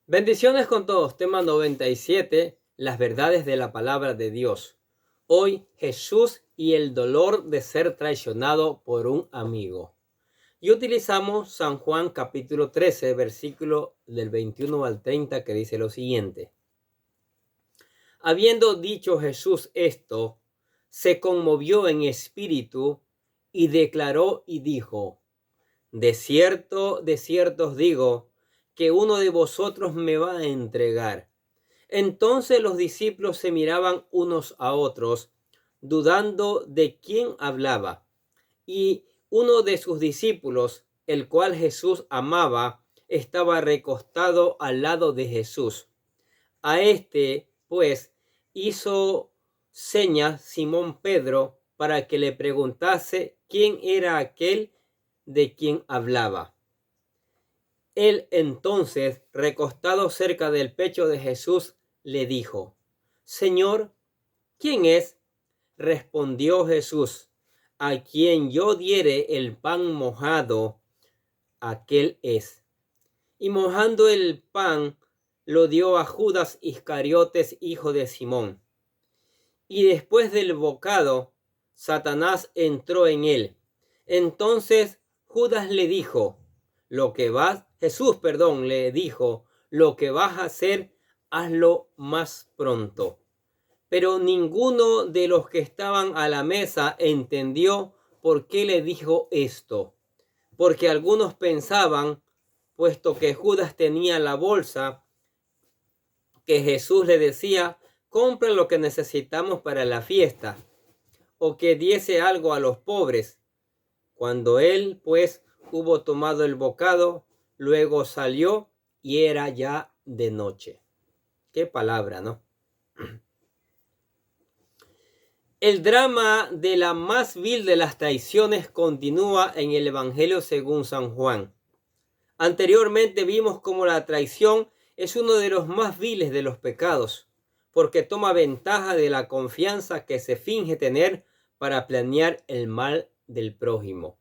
Bendiciones con todos. Tema 97. Las verdades de la palabra de Dios. Hoy, Jesús y el dolor de ser traicionado por un amigo. Y utilizamos San Juan capítulo 13, versículo del 21 al 30, que dice lo siguiente. Habiendo dicho Jesús esto, se conmovió en espíritu y declaró y dijo: de cierto os digo, que uno de vosotros me va a entregar. Entonces los discípulos se miraban unos a otros, dudando de quién hablaba. Y uno de sus discípulos, el cual Jesús amaba, estaba recostado al lado de Jesús. A este, pues, hizo señas Simón Pedro para que le preguntase quién era aquel de quien hablaba. Él entonces, recostado cerca del pecho de Jesús, le dijo: Señor, ¿quién es? Respondió Jesús: a quien yo diere el pan mojado, aquel es. Y mojando el pan, lo dio a Judas Iscariotes, hijo de Simón. Y después del bocado, Satanás entró en él. Entonces Judas le dijo: Jesús le dijo: lo que vas a hacer, hazlo más pronto. Pero ninguno de los que estaban a la mesa entendió por qué le dijo esto. Porque algunos pensaban, puesto que Judas tenía la bolsa, que Jesús le decía: compra lo que necesitamos para la fiesta, o que diese algo a los pobres. Cuando él, pues, hubo tomado el bocado, luego salió y era ya de noche. Qué palabra, ¿no? El drama de la más vil de las traiciones continúa en el Evangelio según San Juan. Anteriormente vimos cómo la traición es uno de los más viles de los pecados, porque toma ventaja de la confianza que se finge tener para planear el mal del prójimo.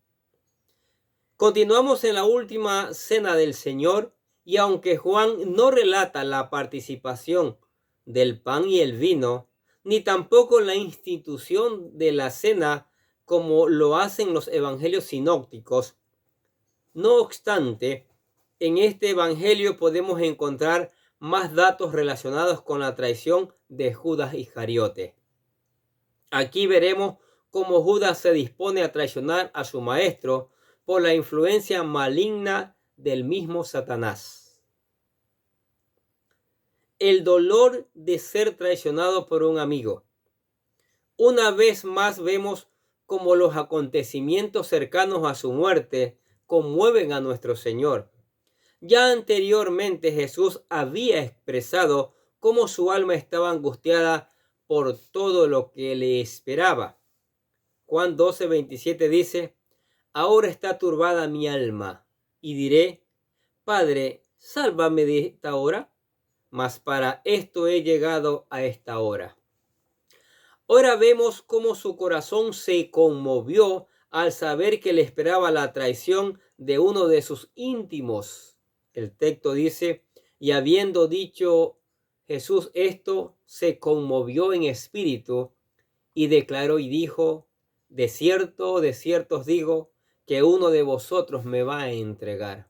Continuamos en la última cena del Señor, y aunque Juan no relata la participación del pan y el vino, ni tampoco la institución de la cena como lo hacen los evangelios sinópticos, no obstante, en este evangelio podemos encontrar más datos relacionados con la traición de Judas Iscariote. Aquí veremos cómo Judas se dispone a traicionar a su maestro por la influencia maligna del mismo Satanás. El dolor de ser traicionado por un amigo. Una vez más vemos cómo los acontecimientos cercanos a su muerte conmueven a nuestro Señor. Ya anteriormente Jesús había expresado cómo su alma estaba angustiada por todo lo que le esperaba. Juan 12:27 dice: ahora está turbada mi alma, y diré: Padre, sálvame de esta hora, mas para esto he llegado a esta hora. Ahora vemos cómo su corazón se conmovió al saber que le esperaba la traición de uno de sus íntimos. El texto dice: y habiendo dicho Jesús esto, se conmovió en espíritu y declaró y dijo: de cierto os digo, que uno de vosotros me va a entregar.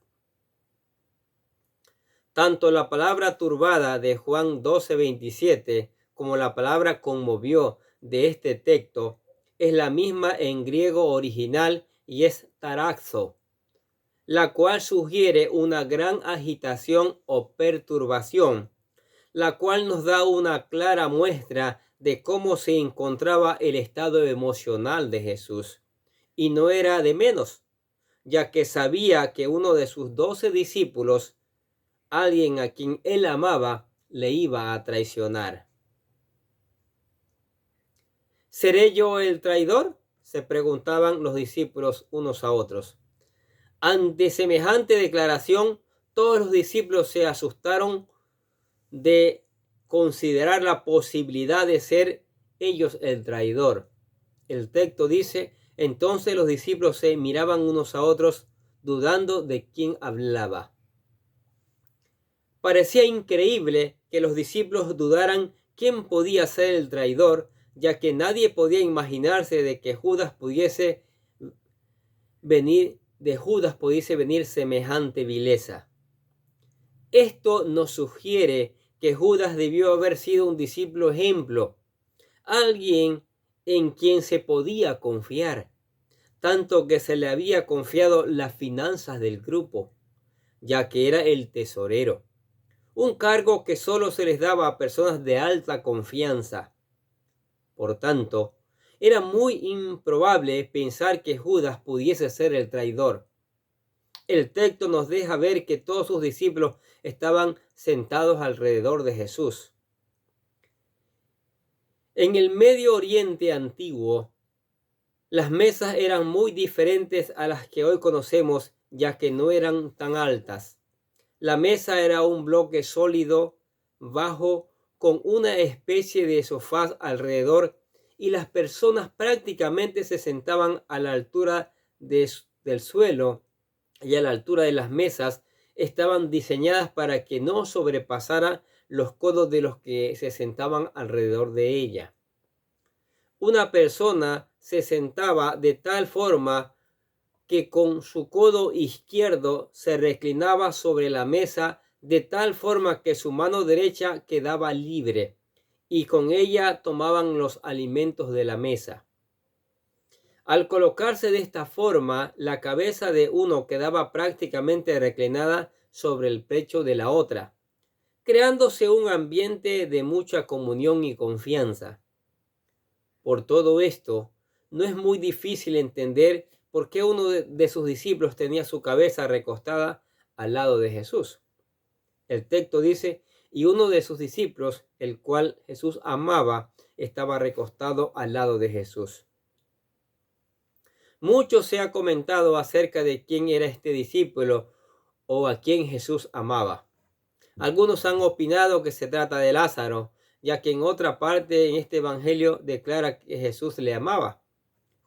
Tanto la palabra turbada de Juan 12:27 como la palabra conmovió de este texto es la misma en griego original, y es taraxo, la cual sugiere una gran agitación o perturbación, la cual nos da una clara muestra de cómo se encontraba el estado emocional de Jesús. Y no era de menos, ya que sabía que uno de sus 12 discípulos, alguien a quien él amaba, le iba a traicionar. ¿Seré yo el traidor?, se preguntaban los discípulos unos a otros. Ante semejante declaración, todos los discípulos se asustaron de considerar la posibilidad de ser ellos el traidor. El texto dice: entonces los discípulos se miraban unos a otros, dudando de quién hablaba. Parecía increíble que los discípulos dudaran quién podía ser el traidor, ya que nadie podía imaginarse de que Judas pudiese venir semejante vileza. Esto nos sugiere que Judas debió haber sido un discípulo ejemplo, alguien en quien se podía confiar, tanto que se le había confiado las finanzas del grupo, ya que era el tesorero, un cargo que solo se les daba a personas de alta confianza. Por tanto, era muy improbable pensar que Judas pudiese ser el traidor. El texto nos deja ver que todos sus discípulos estaban sentados alrededor de Jesús. En el Medio Oriente antiguo, las mesas eran muy diferentes a las que hoy conocemos, ya que no eran tan altas. La mesa era un bloque sólido, bajo, con una especie de sofás alrededor, y las personas prácticamente se sentaban a la altura del suelo, y a la altura de las mesas estaban diseñadas para que no sobrepasara los codos de los que se sentaban alrededor de ella. Una persona se sentaba de tal forma que con su codo izquierdo se reclinaba sobre la mesa de tal forma que su mano derecha quedaba libre, y con ella tomaban los alimentos de la mesa. Al colocarse de esta forma, la cabeza de uno quedaba prácticamente reclinada sobre el pecho de la otra, creándose un ambiente de mucha comunión y confianza. Por todo esto, no es muy difícil entender por qué uno de sus discípulos tenía su cabeza recostada al lado de Jesús. El texto dice, y uno de sus discípulos, el cual Jesús amaba, estaba recostado al lado de Jesús. Mucho se ha comentado acerca de quién era este discípulo o a quién Jesús amaba. Algunos han opinado que se trata de Lázaro, ya que en otra parte en este evangelio declara que Jesús le amaba.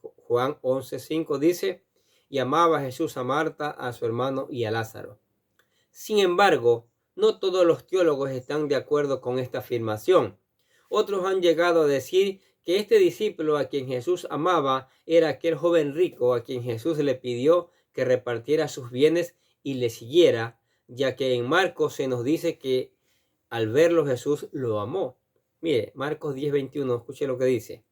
Juan 11:5 dice, y amaba a Jesús a Marta, a su hermano y a Lázaro. Sin embargo, no todos los teólogos están de acuerdo con esta afirmación. Otros han llegado a decir que este discípulo a quien Jesús amaba era aquel joven rico a quien Jesús le pidió que repartiera sus bienes y le siguiera, ya que en Marcos se nos dice que al verlo Jesús lo amó. Mire, Marcos 10:21, escuche lo que dice.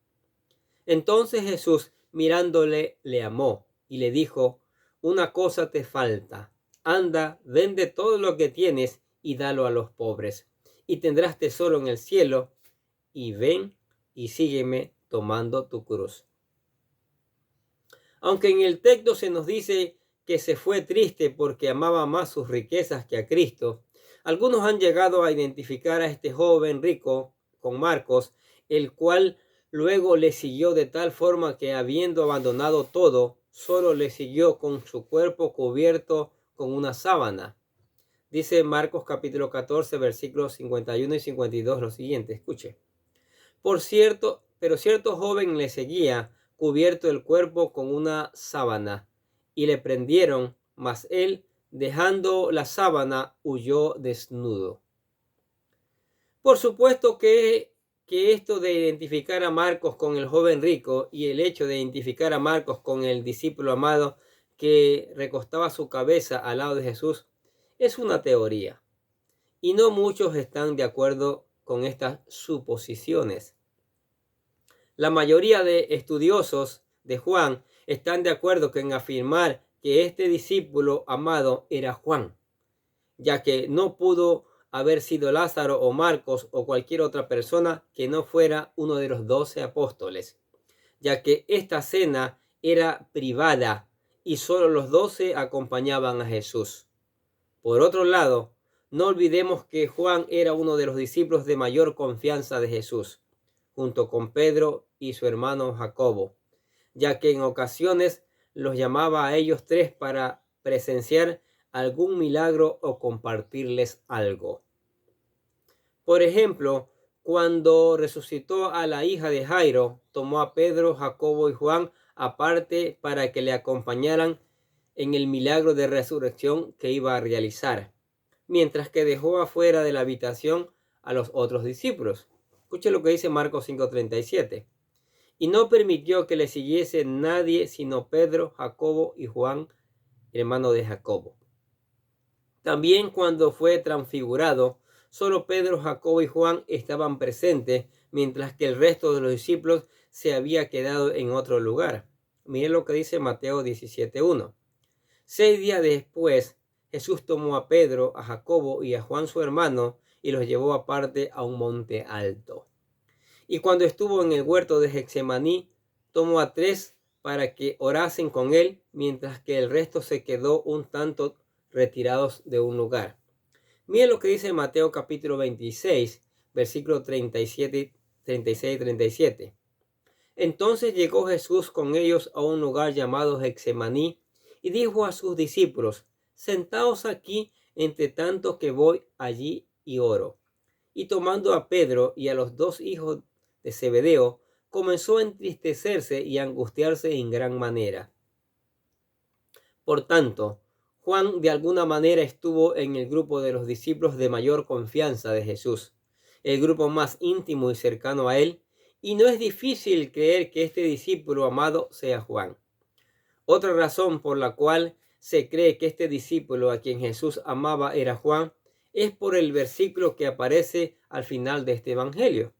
Entonces Jesús, mirándole, le amó y le dijo, una cosa te falta. Anda, vende todo lo que tienes y dalo a los pobres, y tendrás tesoro en el cielo, y ven y sígueme tomando tu cruz. Aunque en el texto se nos dice que se fue triste porque amaba más sus riquezas que a Cristo, algunos han llegado a identificar a este joven rico con Marcos, el cual luego le siguió de tal forma que, habiendo abandonado todo, solo le siguió con su cuerpo cubierto con una sábana. Dice Marcos capítulo 14, versículos 51 y 52 lo siguiente, escuche. Pero cierto joven le seguía, cubierto el cuerpo con una sábana, y le prendieron, mas él, dejando la sábana, huyó desnudo. Por supuesto que esto de identificar a Marcos con el joven rico y el hecho de identificar a Marcos con el discípulo amado que recostaba su cabeza al lado de Jesús es una teoría, y no muchos están de acuerdo con estas suposiciones. La mayoría de estudiosos de Juan están de acuerdo en afirmar que este discípulo amado era Juan, ya que no pudo haber sido Lázaro o Marcos o cualquier otra persona que no fuera uno de los 12 apóstoles, ya que esta cena era privada y solo los 12 acompañaban a Jesús. Por otro lado, no olvidemos que Juan era uno de los discípulos de mayor confianza de Jesús, junto con Pedro y su hermano Jacobo, ya que en ocasiones los llamaba a ellos tres para presenciar algún milagro o compartirles algo. Por ejemplo, cuando resucitó a la hija de Jairo, tomó a Pedro, Jacobo y Juan aparte para que le acompañaran en el milagro de resurrección que iba a realizar. mientras que dejó afuera de la habitación a los otros discípulos. Escuche lo que dice Marcos 5:37. Y no permitió que le siguiese nadie sino Pedro, Jacobo y Juan, hermano de Jacobo. También cuando fue transfigurado, solo Pedro, Jacobo y Juan estaban presentes, mientras que el resto de los discípulos se había quedado en otro lugar. Miren lo que dice Mateo 17:1. 6 días después, Jesús tomó a Pedro, a Jacobo y a Juan su hermano y los llevó aparte a un monte alto. Y cuando estuvo en el huerto de Getsemaní, tomó a 3 para que orasen con él, mientras que el resto se quedó un tanto retirados de un lugar. Miren lo que dice Mateo capítulo 26, versículos 37, 36 y 37. Entonces llegó Jesús con ellos a un lugar llamado Getsemaní y dijo a sus discípulos: sentaos aquí entre tanto que voy allí y oro. Y tomando a Pedro y a los 2 hijos de Zebedeo, comenzó a entristecerse y a angustiarse en gran manera. Por tanto, Juan de alguna manera estuvo en el grupo de los discípulos de mayor confianza de Jesús, el grupo más íntimo y cercano a él, y no es difícil creer que este discípulo amado sea Juan. Otra razón por la cual se cree que este discípulo a quien Jesús amaba era Juan es por el versículo que aparece al final de este evangelio.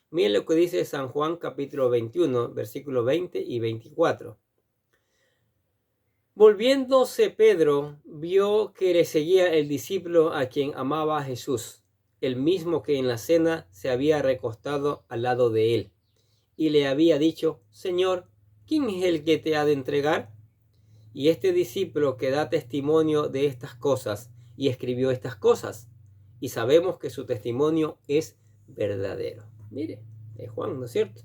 Miren lo que dice San Juan capítulo 21, versículos 20 y 24. Volviéndose Pedro, vio que le seguía el discípulo a quien amaba a Jesús, el mismo que en la cena se había recostado al lado de él, y le había dicho: Señor, ¿quién es el que te ha de entregar? Y este discípulo que da testimonio de estas cosas y escribió estas cosas, y sabemos que su testimonio es verdadero. Mire, es Juan, ¿no es cierto?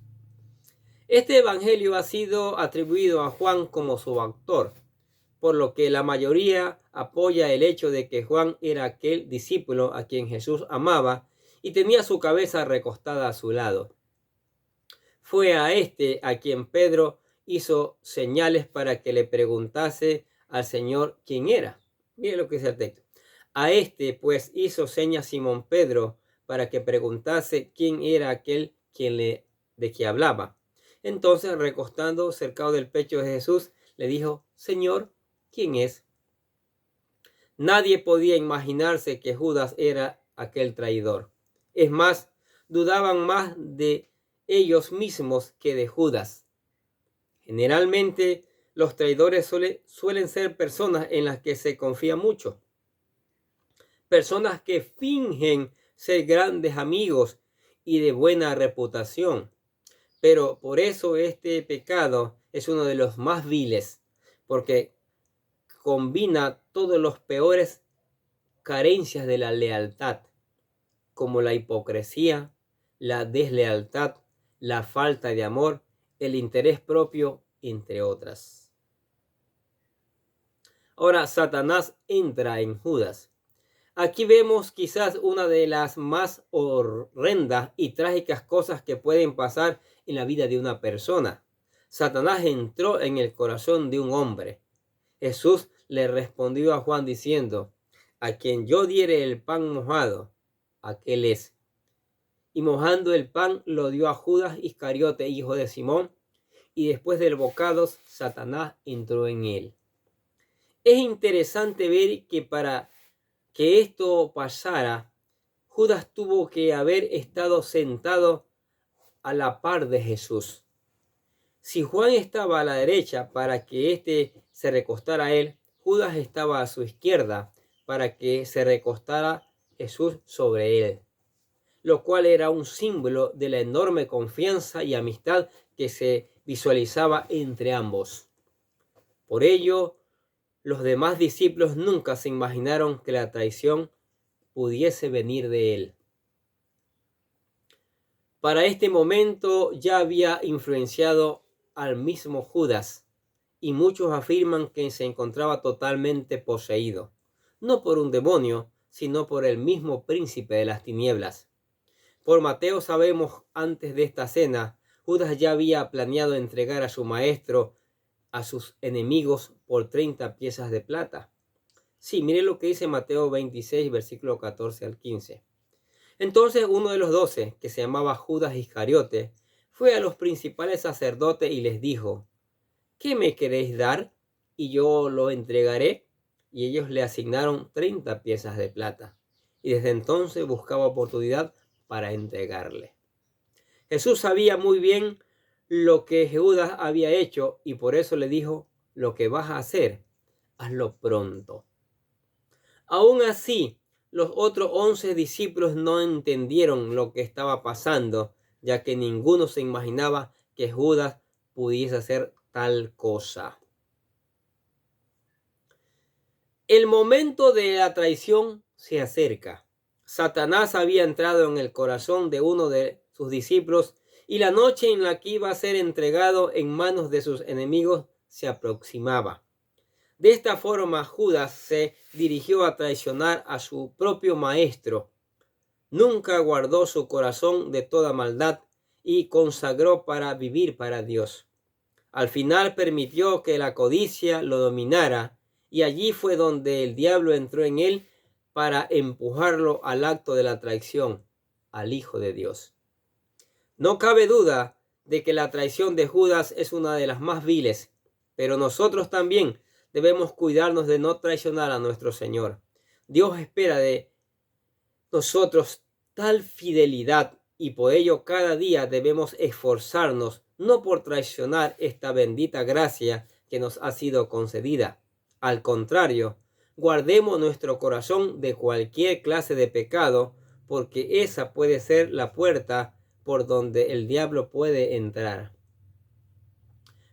Este evangelio ha sido atribuido a Juan como su autor, por lo que la mayoría apoya el hecho de que Juan era aquel discípulo a quien Jesús amaba y tenía su cabeza recostada a su lado. Fue a este a quien Pedro hizo señales para que le preguntase al Señor quién era. Mire lo que dice el texto. A este pues hizo señas Simón Pedro para que preguntase quién era aquel de que hablaba. Entonces, recostando cercado del pecho de Jesús, le dijo: Señor, ¿quién es? Nadie podía imaginarse que Judas era aquel traidor. Es más, dudaban más de ellos mismos que de Judas. Generalmente, los traidores suelen ser personas en las que se confía mucho. Personas que fingen ser grandes amigos y de buena reputación. Pero por eso este pecado es uno de los más viles, porque combina todos los peores carencias de la lealtad, como la hipocresía, la deslealtad, la falta de amor, el interés propio, entre otras. Ahora Satanás entra en Judas. Aquí vemos quizás una de las más horrendas y trágicas cosas que pueden pasar en la vida de una persona. Satanás entró en el corazón de un hombre. Jesús le respondió a Juan diciendo: a quien yo diere el pan mojado, aquel es. Y mojando el pan lo dio a Judas Iscariote, hijo de Simón, y después del bocado Satanás entró en él. Es interesante ver que para que esto pasara, Judas tuvo que haber estado sentado a la par de Jesús. Si Juan estaba a la derecha para que éste se recostara a él, Judas estaba a su izquierda para que se recostara Jesús sobre él, lo cual era un símbolo de la enorme confianza y amistad que se visualizaba entre ambos. Por ello, los demás discípulos nunca se imaginaron que la traición pudiese venir de él. Para este momento ya había influenciado al mismo Judas, y muchos afirman que se encontraba totalmente poseído, no por un demonio, sino por el mismo príncipe de las tinieblas. Por Mateo sabemos, antes de esta cena, Judas ya había planeado entregar a su maestro a sus enemigos por 30 piezas de plata. Sí, mire lo que dice Mateo 26, versículo 14 al 15. Entonces uno de los 12, que se llamaba Judas Iscariote, fue a los principales sacerdotes y les dijo: ¿qué me queréis dar? Y yo lo entregaré. Y ellos le asignaron 30 piezas de plata. Y desde entonces buscaba oportunidad para entregarle. Jesús sabía muy bien lo que Judas había hecho y por eso le dijo: lo que vas a hacer, hazlo pronto. Aún así, los otros 11 discípulos no entendieron lo que estaba pasando, ya que ninguno se imaginaba que Judas pudiese hacer tal cosa. El momento de la traición se acerca. Satanás había entrado en el corazón de uno de sus discípulos y la noche en la que iba a ser entregado en manos de sus enemigos se aproximaba. De esta forma, Judas se dirigió a traicionar a su propio maestro. Nunca guardó su corazón de toda maldad y consagró para vivir para Dios. Al final permitió que la codicia lo dominara y allí fue donde el diablo entró en él para empujarlo al acto de la traición al Hijo de Dios. No cabe duda de que la traición de Judas es una de las más viles, pero nosotros también debemos cuidarnos de no traicionar a nuestro Señor. Dios espera de nosotros tal fidelidad y por ello cada día debemos esforzarnos no por traicionar esta bendita gracia que nos ha sido concedida. Al contrario, guardemos nuestro corazón de cualquier clase de pecado, porque esa puede ser la puerta por donde el diablo puede entrar.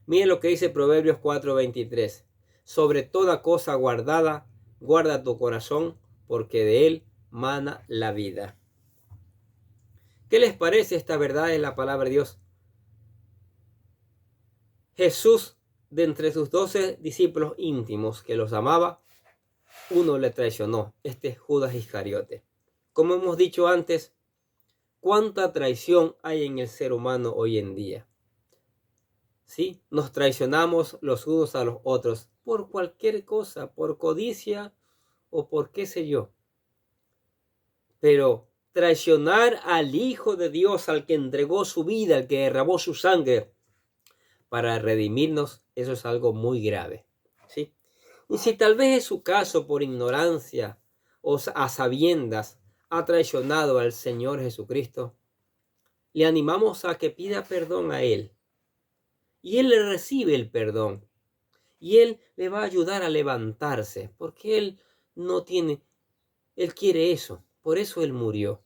Miren lo que dice Proverbios 4:23. Sobre toda cosa guardada, guarda tu corazón, porque de él mana la vida. ¿Qué les parece esta verdad en la palabra de Dios? Jesús, de entre sus 12 discípulos íntimos que los amaba, uno le traicionó, este es Judas Iscariote. Como hemos dicho antes, ¿cuánta traición hay en el ser humano hoy en día? ¿Sí? Nos traicionamos los unos a los otros por cualquier cosa, por codicia o por qué sé yo. Pero traicionar al Hijo de Dios, al que entregó su vida, al que derramó su sangre para redimirnos, eso es algo muy grave, ¿sí? Y si tal vez es su caso por ignorancia o a sabiendas ha traicionado al Señor Jesucristo, le animamos a que pida perdón a Él. Y Él le recibe el perdón. Y Él le va a ayudar a levantarse, porque Él no tiene, Él quiere eso, por eso Él murió.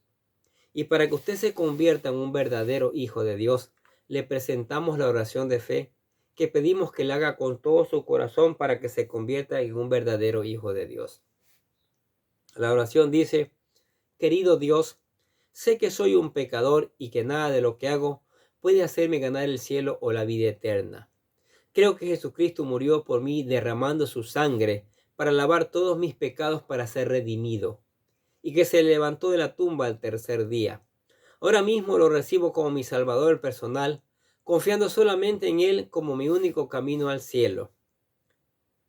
Y para que usted se convierta en un verdadero hijo de Dios, le presentamos la oración de fe que pedimos que le haga con todo su corazón para que se convierta en un verdadero hijo de Dios. La oración dice: querido Dios, sé que soy un pecador y que nada de lo que hago puede hacerme ganar el cielo o la vida eterna. Creo que Jesucristo murió por mí derramando su sangre para lavar todos mis pecados para ser redimido, y que se levantó de la tumba al tercer día. Ahora mismo lo recibo como mi Salvador personal, confiando solamente en Él como mi único camino al cielo.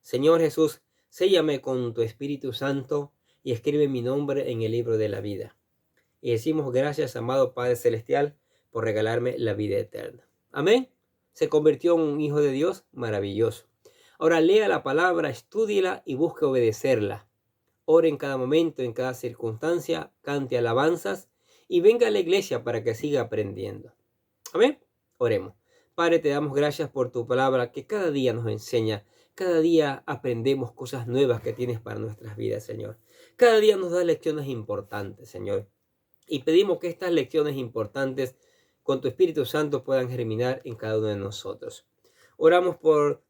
Señor Jesús, séllame con tu Espíritu Santo y escribe mi nombre en el libro de la vida. Y decimos gracias, amado Padre Celestial, por regalarme la vida eterna. Amén. Se convirtió en un hijo de Dios maravilloso. Ahora lea la palabra, estúdiela y busque obedecerla. Ore en cada momento, en cada circunstancia, cante alabanzas y venga a la iglesia para que siga aprendiendo. Amén. Oremos. Padre, te damos gracias por tu palabra que cada día nos enseña. Cada día aprendemos cosas nuevas que tienes para nuestras vidas, Señor. Cada día nos da lecciones importantes, Señor. Y pedimos que estas lecciones importantes con tu Espíritu Santo puedan germinar en cada uno de nosotros. Oramos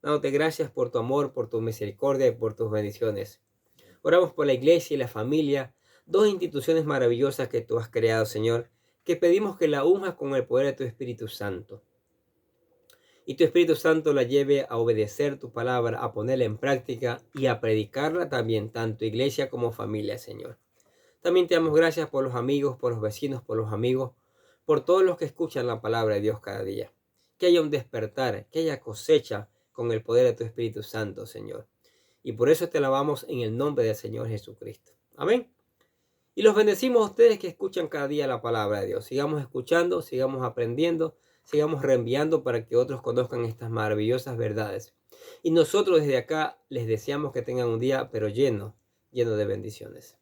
dándote gracias por tu amor, por tu misericordia y por tus bendiciones. Oramos por la iglesia y la familia, dos instituciones maravillosas que tú has creado, Señor, que pedimos que la unjas con el poder de tu Espíritu Santo. Y tu Espíritu Santo la lleve a obedecer tu palabra, a ponerla en práctica y a predicarla también, tanto iglesia como familia, Señor. También te damos gracias por los amigos, por los vecinos, por los amigos, por todos los que escuchan la palabra de Dios cada día. Que haya un despertar, que haya cosecha con el poder de tu Espíritu Santo, Señor. Y por eso te alabamos en el nombre del Señor Jesucristo. Amén. Y los bendecimos a ustedes que escuchan cada día la palabra de Dios. Sigamos escuchando, sigamos aprendiendo, sigamos reenviando para que otros conozcan estas maravillosas verdades. Y nosotros desde acá les deseamos que tengan un día, pero lleno de bendiciones.